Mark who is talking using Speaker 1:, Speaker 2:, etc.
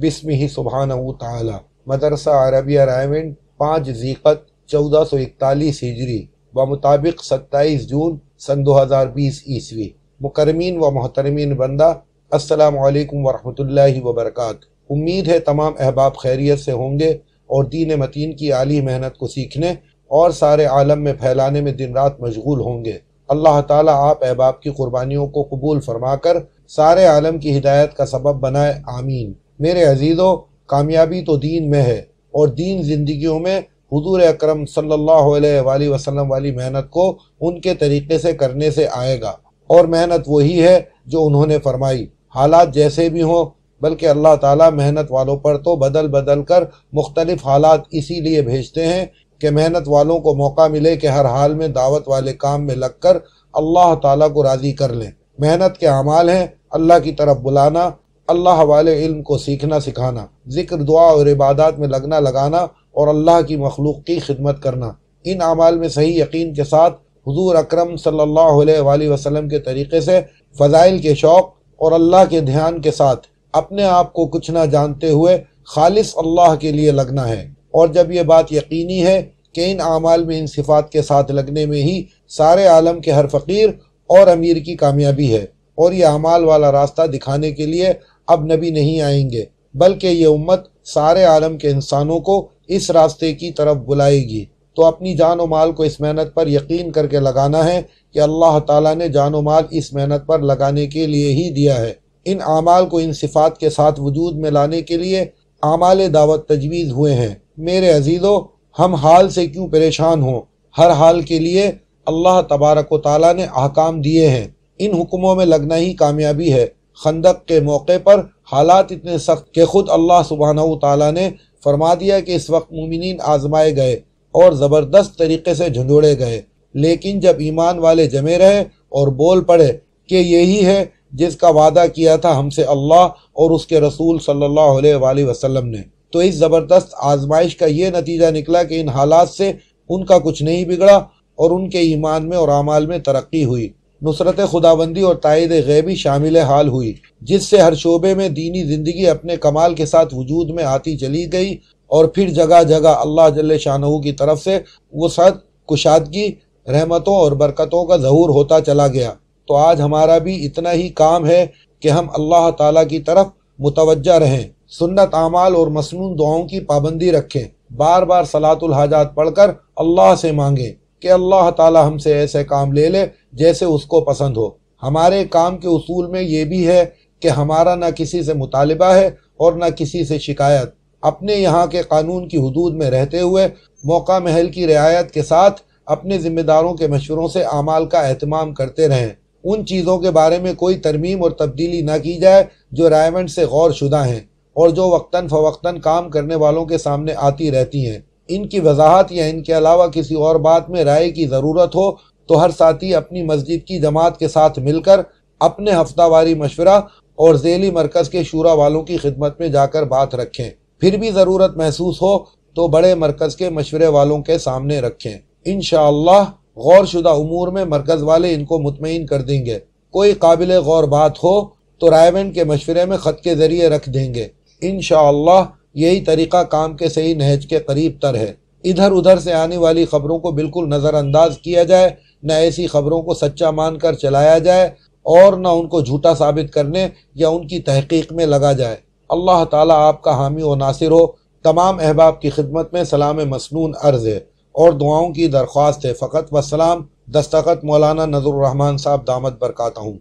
Speaker 1: बिस्मिहि सुब्हानहु तआला। मदरसा अरबिया रायविंड 5 ज़ीक़त 1441 हिजरी बमुताबिक 27 जून सन 2020 ईस्वी। मुकर्रमीन व मोहतरमीन बंदा, अस्सलामु अलैकुम वरहमतुल्लाहि वबरकातुहू। उम्मीद है तमाम अहबाब खैरियत से होंगे और दीन मतीन की आली मेहनत को सीखने और सारे आलम में फैलाने में दिन रात मशगूल होंगे। अल्लाह ताला आप अहबाब की कुर्बानियों को कबूल फरमाकर सारे आलम की हिदायत का सबब बनाए, आमीन। मेरे अजीज़ों, कामयाबी तो दीन में है और दीन जिंदगियों में हुजूर अकरम सल्लल्लाहु अलैहि वसल्लम वाली मेहनत को उनके तरीके से करने से आएगा। और मेहनत वही है जो उन्होंने फरमाई, हालात जैसे भी हों, बल्कि अल्लाह ताला मेहनत वालों पर तो बदल बदल कर मुख्तलिफ हालात इसीलिए भेजते हैं कि मेहनत वालों को मौका मिले कि हर हाल में दावत वाले काम में लगकर अल्लाह ताला को राज़ी कर लें। मेहनत के अमाल हैं अल्लाह की तरफ बुलाना, अल्लाह वाले इल्म को सीखना सिखाना, जिक्र दुआ और इबादत में लगना लगाना और अल्लाह की मखलूक की खिदमत करना। इन अमाल में सही यकीन के साथ हुजूर अकरम सल्लल्लाहु अलैहि वसल्लम के तरीके से फ़ज़ाइल के शौक़ और अल्लाह के ध्यान के साथ अपने आप को कुछ ना जानते हुए खालिस अल्लाह के लिए लगना है। और जब ये बात यकीनी है कि इन आमाल में इन सिफ़ात के साथ लगने में ही सारे आलम के हर फ़कीर और अमीर की कामयाबी है, और ये अमाल वाला रास्ता दिखाने के लिए अब नबी नहीं आएंगे, बल्कि ये उम्मत सारे आलम के इंसानों को इस रास्ते की तरफ बुलाएगी। तो अपनी जान व माल को इस मेहनत पर यकीन करके लगाना है कि अल्लाह ताला ने जान व माल इस मेहनत पर लगाने के लिए ही दिया है। इन आमाल को इन सिफ़ात के साथ वजूद में लाने के लिए आमाल दावत तजवीज़ हुए हैं। मेरे अजीज़ों, हम हाल से क्यों परेशान हों, हर हाल के लिए अल्लाह तबारक व तआला ने अहकाम दिए हैं। इन हुक्मों में लगना ही कामयाबी है। खंदक के मौके पर हालात इतने सख्त कि खुद अल्लाह सुब्हानहू तआला ने फरमा दिया कि इस वक्त मुमिनीन आजमाए गए और ज़बरदस्त तरीके से झंझोड़े गए, लेकिन जब ईमान वाले जमे रहे और बोल पड़े कि यही है जिसका वादा किया था हमसे अल्लाह और उसके रसूल सल्लल्लाहु अलैहि वसल्लम ने, तो इस ज़बरदस्त आजमाइश का ये नतीजा निकला कि इन हालात से उनका कुछ नहीं बिगड़ा और उनके ईमान में और आमाल में तरक्की हुई। नुसरत खुदाबंदी और ताईद गैबी शामिल हाल हुई, जिससे हर शोबे में दीनी ज़िंदगी अपने कमाल के साथ वजूद में आती चली गई और फिर जगह जगह अल्लाह जल्ले शानहू की तरफ से वसअत, कुशादगी, रहमतों और बरकतों का ज़हूर होता चला गया। तो आज हमारा भी इतना ही काम है कि हम अल्लाह ताला की तरफ मुतवज्जा रहें, सुन्नत आमाल और मसनून दुआओं की पाबंदी रखें, बार बार सलातुल हाजात पढ़कर अल्लाह से मांगें कि अल्लाह ताला हमसे ऐसे काम ले ले जैसे उसको पसंद हो। हमारे काम के उसूल में ये भी है कि हमारा ना किसी से मुतालिबा है और ना किसी से शिकायत। अपने यहाँ के कानून की हुदूद में रहते हुए मौका महल की रियायत के साथ अपने ज़िम्मेदारों के मशवरों से आमाल का एहतमाम करते रहें। उन चीज़ों के बारे में कोई तरमीम और तब्दीली ना की जाए जो रायवंड से गौर शुदा हैं और जो वक्तन फ़वक्तन काम करने वालों के सामने आती रहती हैं। इनकी वजाहत या इनके अलावा किसी और बात में राय की ज़रूरत हो तो हर साथी अपनी मस्जिद की जमात के साथ मिलकर अपने हफ्तावारी मशवरा और ज़ेली मरकज़ के शूरा वालों की खिदमत में जाकर बात रखें। फिर भी ज़रूरत महसूस हो तो बड़े मरकज़ के मशवरे वालों के सामने रखें। इंशाअल्लाह गौर शुदा उमूर में मरकज़ वाले इनको मुतमईन कर देंगे। कोई काबिल गौर बात हो तो रायवेंड के मशवरे में ख़त के ज़रिए रख देंगे। इंशाअल्लाह यही तरीक़ा काम के सही नहज के करीब तर है। इधर उधर से आने वाली ख़बरों को बिल्कुल नज़रअंदाज किया जाए, न ऐसी ख़बरों को सच्चा मानकर चलाया जाए और न उनको झूठा साबित करने या उनकी तहक़ीक़ में लगा जाए। अल्लाह ताला आपका हामी व नासिर हो। तमाम अहबाब की खिदमत में सलाम मसनून अर्ज़ है और दुआओं की दरख्वास्त है। फ़कत व सलाम, दस्तखत मौलाना नज़रुर रहमान साहब दामत बरकातहू।